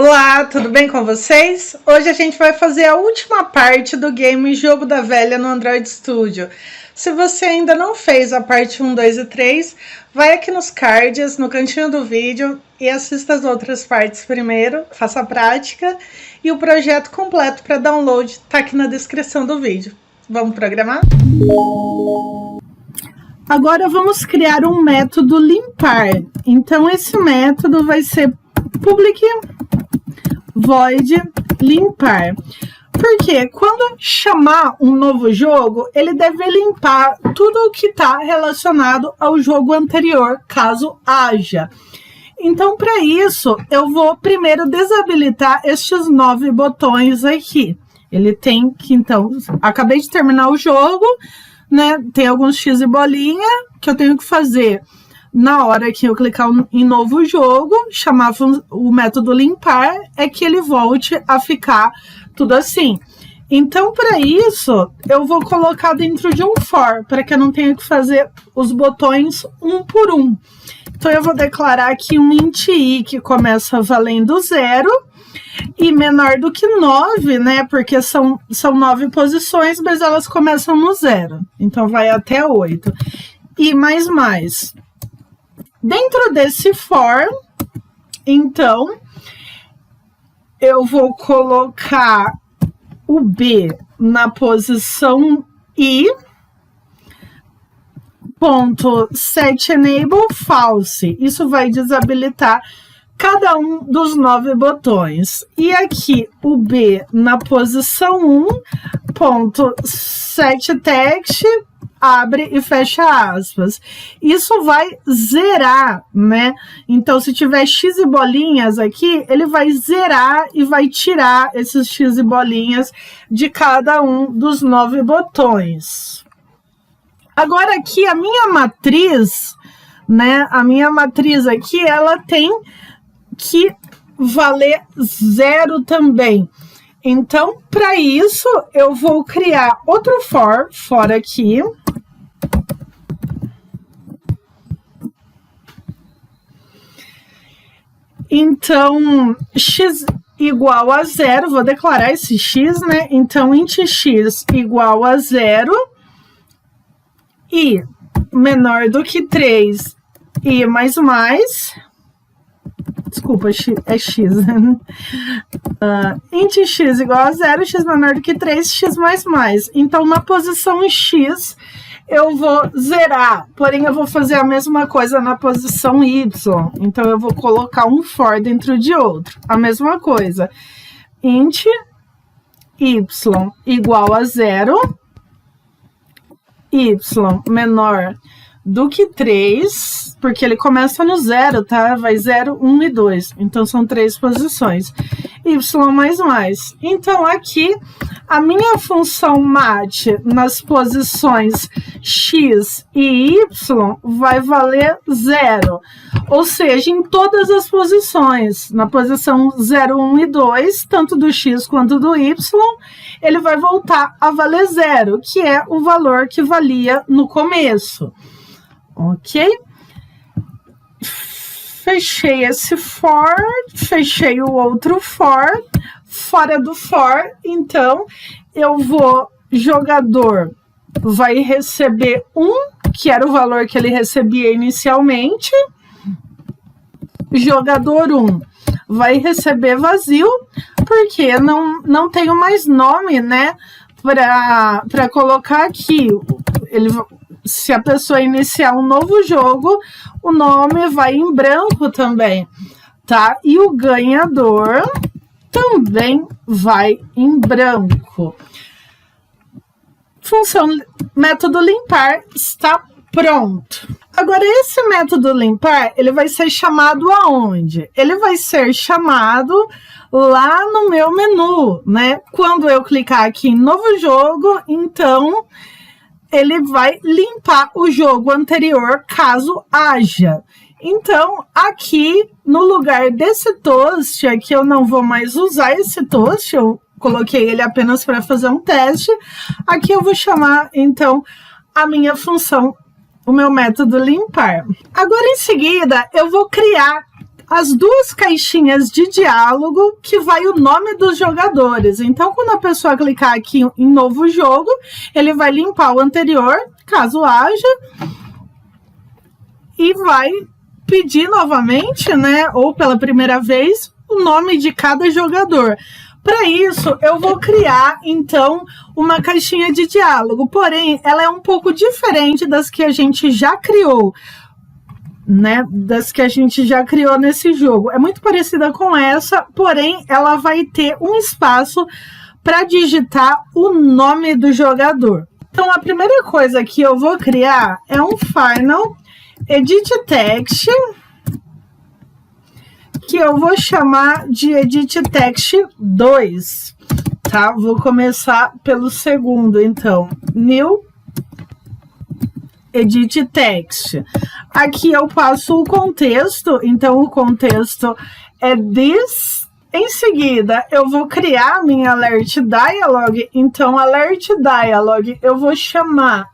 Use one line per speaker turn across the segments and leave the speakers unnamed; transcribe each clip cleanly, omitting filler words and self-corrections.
Olá, tudo bem com vocês? Hoje a gente vai fazer a última parte do game Jogo da Velha no Android Studio. Se você ainda não fez a parte 1, 2 e 3, vai aqui nos cards, no cantinho do vídeo e assista as outras partes primeiro, faça a prática e o projeto completo para download está aqui na descrição do vídeo. Vamos programar? Agora vamos criar um método limpar. Então esse método vai ser public void limpar. Porque quando chamar um novo jogo, ele deve limpar tudo o que está relacionado ao jogo anterior, caso haja. Então, para isso, eu vou primeiro desabilitar estes 9 botões aqui. Ele tem que, então, acabei de terminar o jogo, né? Tem alguns X e bolinha que eu tenho que fazer na hora que eu clicar em novo jogo, chamar o método limpar, é que ele volte a ficar tudo assim. Então, para isso, eu vou colocar dentro de um for, para que eu não tenha que fazer os botões um por um. Então, eu vou declarar aqui um int i que começa valendo 0 e menor do que 9, né? Porque são 9 posições, mas elas começam no 0. Então, vai até 8. E mais. Dentro desse for, então, eu vou colocar o B na posição I, ponto set enable false. Isso vai desabilitar cada um dos 9 botões. E aqui o B na posição 1, ponto set text, abre e fecha aspas. Isso vai zerar, né? Então, se tiver X e bolinhas aqui, ele vai zerar e vai tirar esses X e bolinhas de cada um dos 9 botões. Agora, aqui, a minha matriz, né? A minha matriz aqui, ela tem que valer 0 também. Então, para isso, eu vou criar outro for aqui. Então, x igual a 0, vou declarar esse x, né? Então, int x igual a 0 e menor do que 3 e mais. Desculpa, é x. Int x igual a 0, x menor do que 3, x mais. Então, na posição x, eu vou zerar. Porém, eu vou fazer a mesma coisa na posição y. Então, eu vou colocar um for dentro de outro. A mesma coisa. Int y igual a 0, y menor do que 3, porque ele começa no 0, tá? Vai 0, 1 e 2. Então, são 3 posições. Y mais. Então, aqui, a minha função mat nas posições x e y vai valer 0. Ou seja, em todas as posições, na posição 0, 1 e 2, tanto do x quanto do y, ele vai voltar a valer 0, que é o valor que valia no começo. Ok? Fechei esse for, fechei o outro for. Fora do for, então, jogador vai receber 1, que era o valor que ele recebia inicialmente. Jogador 1 vai receber vazio, porque não tenho mais nome, né, para colocar aqui. Se a pessoa iniciar um novo jogo, o nome vai em branco também, tá? E o ganhador também vai em branco. Método limpar está pronto. Agora, esse método limpar, ele vai ser chamado aonde? Ele vai ser chamado lá no meu menu, né? Quando eu clicar aqui em novo jogo, então ele vai limpar o jogo anterior, caso haja. Então, aqui, no lugar desse toast, aqui eu não vou mais usar esse toast, eu coloquei ele apenas para fazer um teste. Aqui eu vou chamar, então, a minha função, o meu método limpar. Agora, em seguida, eu vou criar as duas caixinhas de diálogo que vai o nome dos jogadores. Então, quando a pessoa clicar aqui em novo jogo, ele vai limpar o anterior, caso haja, e vai pedir novamente, né, ou pela primeira vez, o nome de cada jogador. Para isso, eu vou criar, então, uma caixinha de diálogo, porém, ela é um pouco diferente das que a gente já criou, né, das que a gente já criou nesse jogo. É muito parecida com essa, porém, ela vai ter um espaço para digitar o nome do jogador. Então, a primeira coisa que eu vou criar é um Final Edit Text, que eu vou chamar de Edit Text 2, tá? Vou começar pelo segundo, então. New Edit Text. Aqui eu passo o contexto, então o contexto é this. Em seguida, eu vou criar minha Alert Dialog, então Alert Dialog eu vou chamar,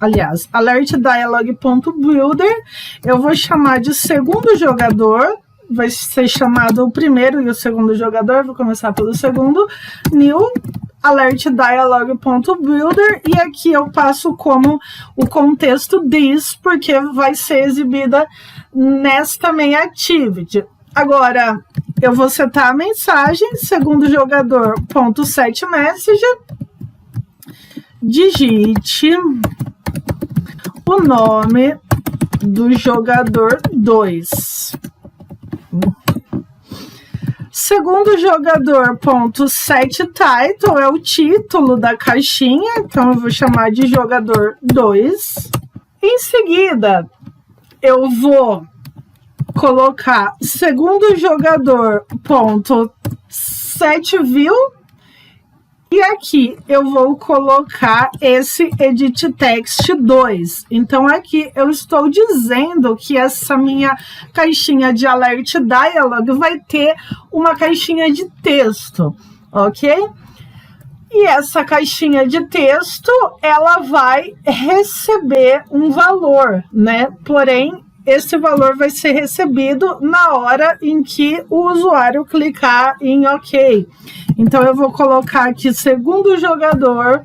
aliás, Alert Dialog.builder, eu vou chamar de segundo jogador, vai ser chamado o primeiro e o segundo jogador, vou começar pelo segundo, New Alert Dialog.builder, e aqui eu passo como o contexto this, porque vai ser exibida nesta main activity. Agora, eu vou setar a mensagem, segundo jogador, .set message, digite o nome do jogador 2. Segundo jogador, .set title é o título da caixinha, então eu vou chamar de jogador 2. Em seguida, eu vou colocar segundo jogador, .set view, e aqui eu vou colocar esse Edit Text 2. Então, aqui eu estou dizendo que essa minha caixinha de Alert Dialog vai ter uma caixinha de texto, ok? E essa caixinha de texto, ela vai receber um valor, né? Porém, esse valor vai ser recebido na hora em que o usuário clicar em OK. Então, eu vou colocar aqui segundo jogador,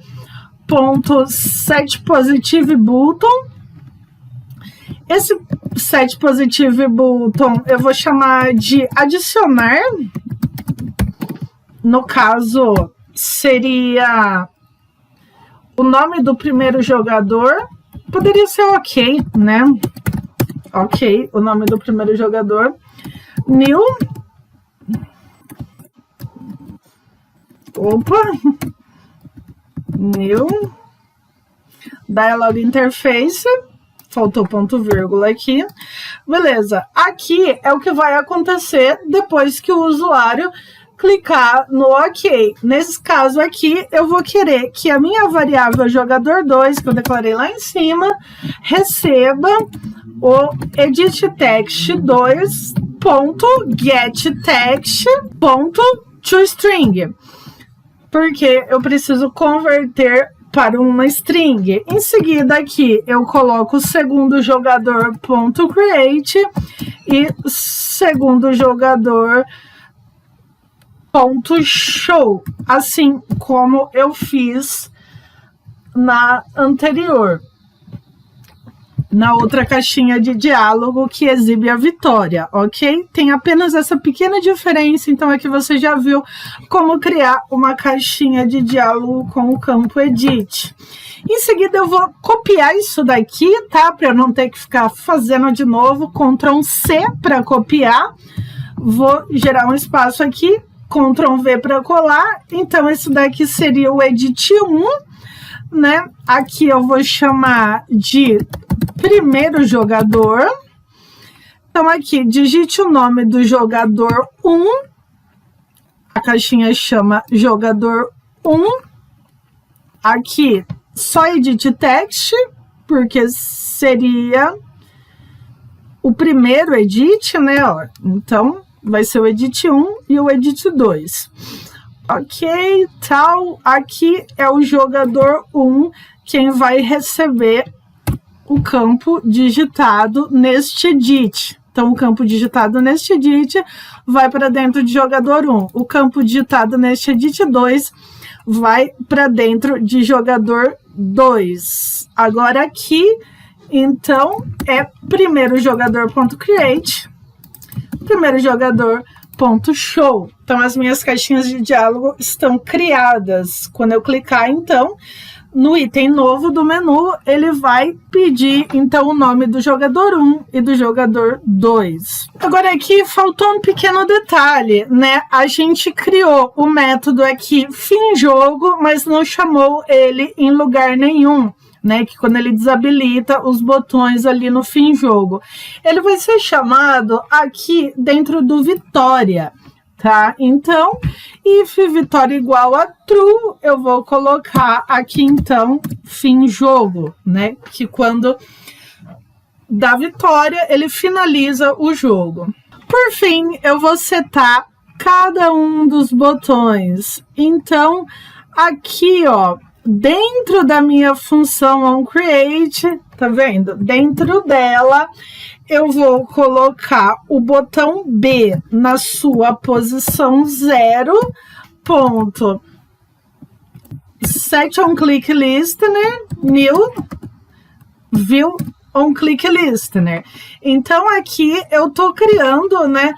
.setPositiveButton. Esse setPositiveButton eu vou chamar de adicionar. No caso, seria o nome do primeiro jogador. Poderia ser OK, né? OK, o nome do primeiro jogador. New. New. Dialog Interface. Faltou ponto vírgula aqui. Beleza. Aqui é o que vai acontecer depois que o usuário clicar no OK. Nesse caso aqui, eu vou querer que a minha variável jogador 2, que eu declarei lá em cima, receba o editText2.getText.toString, porque eu preciso converter para uma string. Em seguida aqui eu coloco o segundo jogador.create e segundo jogador.show, assim como eu fiz na anterior, na outra caixinha de diálogo que exibe a vitória, ok? Tem apenas essa pequena diferença, então aqui você já viu como criar uma caixinha de diálogo com o campo edit. Em seguida eu vou copiar isso daqui, tá? Para eu não ter que ficar fazendo de novo, Ctrl C para copiar, vou gerar um espaço aqui, Ctrl V para colar, então esse daqui seria o edit 1, né? Aqui eu vou chamar de primeiro jogador. Então aqui, digite o nome do jogador 1. A caixinha chama jogador 1. Aqui, só edit text, porque seria o primeiro edit, né? Ó. Então, vai ser o edit 1 e o edit 2. Ok, tal. Aqui é o jogador 1, quem vai receber o campo digitado neste edit, Então, o campo digitado neste edit vai para dentro de jogador 1. O campo digitado neste edit 2 vai para dentro de jogador 2. Agora aqui, então, é primeiro jogador.create, primeiro jogador.show. Então, as minhas caixinhas de diálogo estão criadas. Quando eu clicar, então, no item novo do menu, ele vai pedir, então, o nome do jogador 1 e do jogador 2. Agora, aqui faltou um pequeno detalhe, né? A gente criou o método aqui fim jogo, mas não chamou ele em lugar nenhum, né? Que quando ele desabilita os botões ali no fim jogo. Ele vai ser chamado aqui dentro do Vitória, tá? Então, if Vitória igual a true, eu vou colocar aqui, então, fim jogo, né? Que quando dá vitória, ele finaliza o jogo. Por fim, eu vou setar cada um dos botões. Então, aqui, ó, dentro da minha função onCreate, tá vendo? Dentro dela, eu vou colocar o botão B na sua posição 0, ponto. Set onClick Listener, new, view onClick Listener. Então, aqui eu tô criando, né,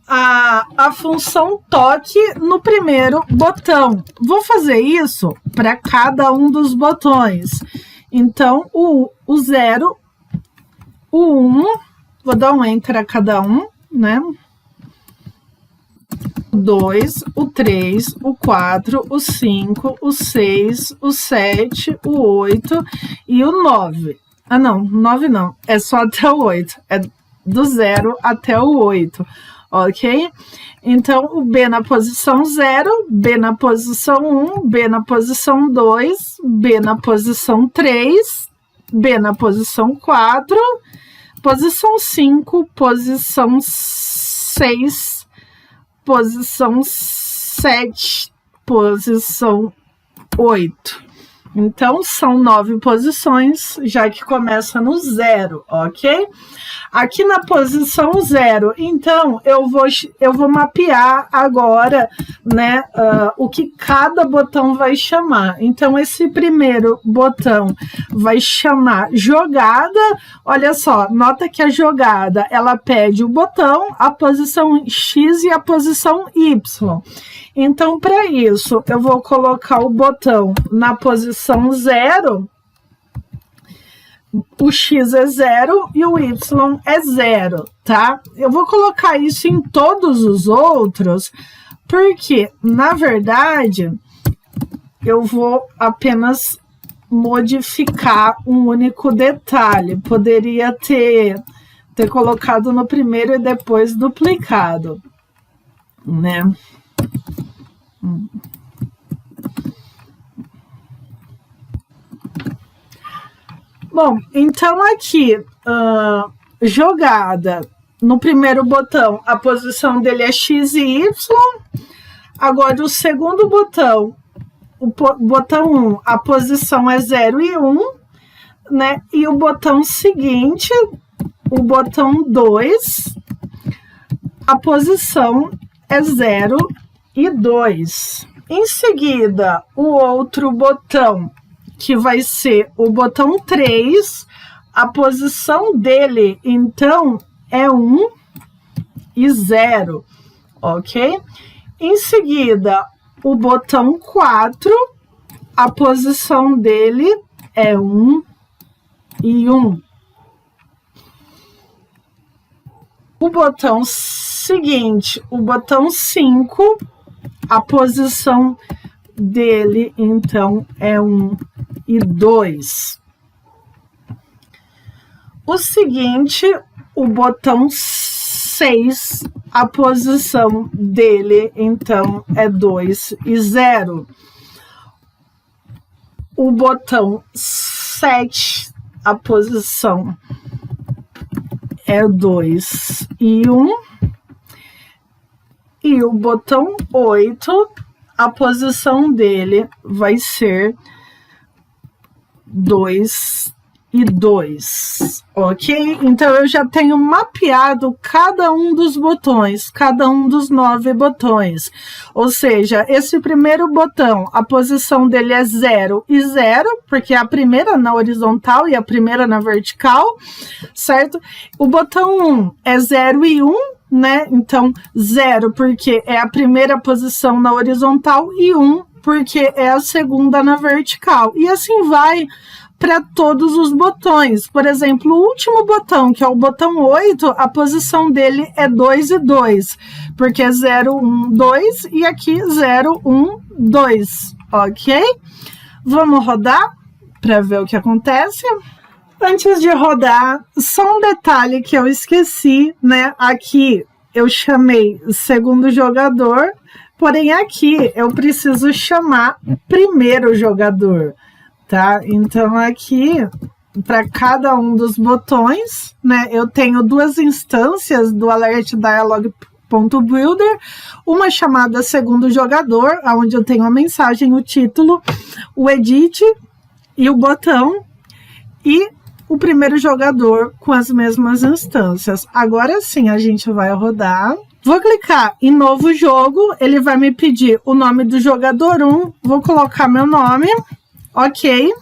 a função toque no primeiro botão. Vou fazer isso para cada um dos botões. Então, o 0, o 1, vou dar um enter a cada um, né? O 2, o 3, o 4, o 5, o 6, o 7, o 8 e o 9. Ah, não, 9 não, é só até o 8. É do 0 até o 8. Ok? Então, o B na posição 0, B na posição 1, B na posição 2, B na posição 3, B na posição 4, posição 5, posição 6, posição 7, posição 8. Então, são 9 posições, já que começa no 0, ok? Aqui na posição 0, então, eu vou mapear agora, né, o que cada botão vai chamar. Então, esse primeiro botão vai chamar jogada. Olha só, nota que a jogada, ela pede o botão, a posição X e a posição Y. Então, para isso, eu vou colocar o botão na posição 0, o X é 0 e o Y é 0, tá? Eu vou colocar isso em todos os outros, porque, na verdade, eu vou apenas modificar um único detalhe. Poderia ter colocado no primeiro e depois duplicado, né? Bom, então aqui, jogada, no primeiro botão, a posição dele é X e Y. Agora, o segundo botão, o botão 1, a posição é 0 e 1, né? E o botão seguinte, o botão 2, a posição é 0 e 2. Em seguida, o outro botão, que vai ser o botão 3, a posição dele, então, é 1 e 0, ok? Em seguida, o botão 4, a posição dele é 1 e 1. O botão seguinte, o botão 5, a posição dele, então, é 1 e 2. O seguinte, o botão 6, a posição dele, então, é 2 e 0. O botão 7, a posição é 2 e 1. E o botão 8, a posição dele vai ser 2 e 2, ok? Então, eu já tenho mapeado cada um dos botões, cada um dos 9 botões. Ou seja, esse primeiro botão, a posição dele é 0 e 0, porque é a primeira na horizontal e a primeira na vertical, certo? O botão 1 é 0 e 1, né? Então, 0 porque é a primeira posição na horizontal e 1 porque é a segunda na vertical. E assim vai para todos os botões. Por exemplo, o último botão, que é o botão 8, a posição dele é 2 e 2, porque é 0, 1, 2 e aqui 0, 1, 2, ok? Vamos rodar para ver o que acontece. Antes de rodar, só um detalhe que eu esqueci, né? Aqui eu chamei segundo jogador, porém aqui eu preciso chamar primeiro jogador, tá? Então aqui, para cada um dos botões, né? Eu tenho 2 instâncias do Alert Dialog.builder, uma chamada segundo jogador, onde eu tenho a mensagem, o título, o edit e o botão, e o primeiro jogador com as mesmas instâncias. Agora sim, a gente vai rodar. Vou clicar em novo jogo, ele vai me pedir o nome do jogador 1, vou colocar meu nome, ok.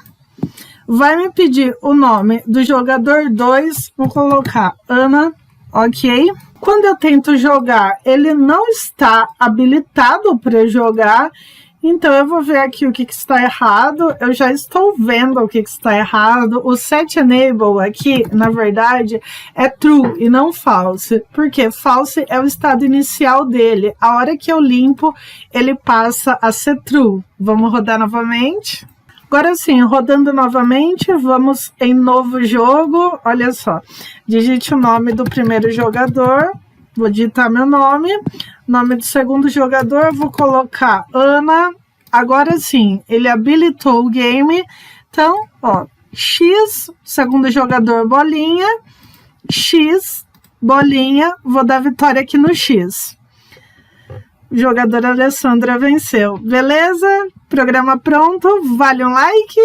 Vai me pedir o nome do jogador 2, vou colocar Ana, ok. Quando eu tento jogar, ele não está habilitado para jogar, então eu vou ver aqui o que está errado. Eu já estou vendo o que está errado. O set enable aqui, na verdade, é true e não false, porque false é o estado inicial dele. A hora que eu limpo, ele passa a ser true. Vamos rodar novamente. Agora sim, rodando novamente, vamos em novo jogo. Olha só, digite o nome do primeiro jogador. Vou digitar meu nome. Nome do segundo jogador, vou colocar Ana. Agora sim, ele habilitou o game. Então, ó, X, segundo jogador, bolinha. X, bolinha. Vou dar vitória aqui no X. O jogador Alessandra venceu. Beleza? Programa pronto. Vale um like.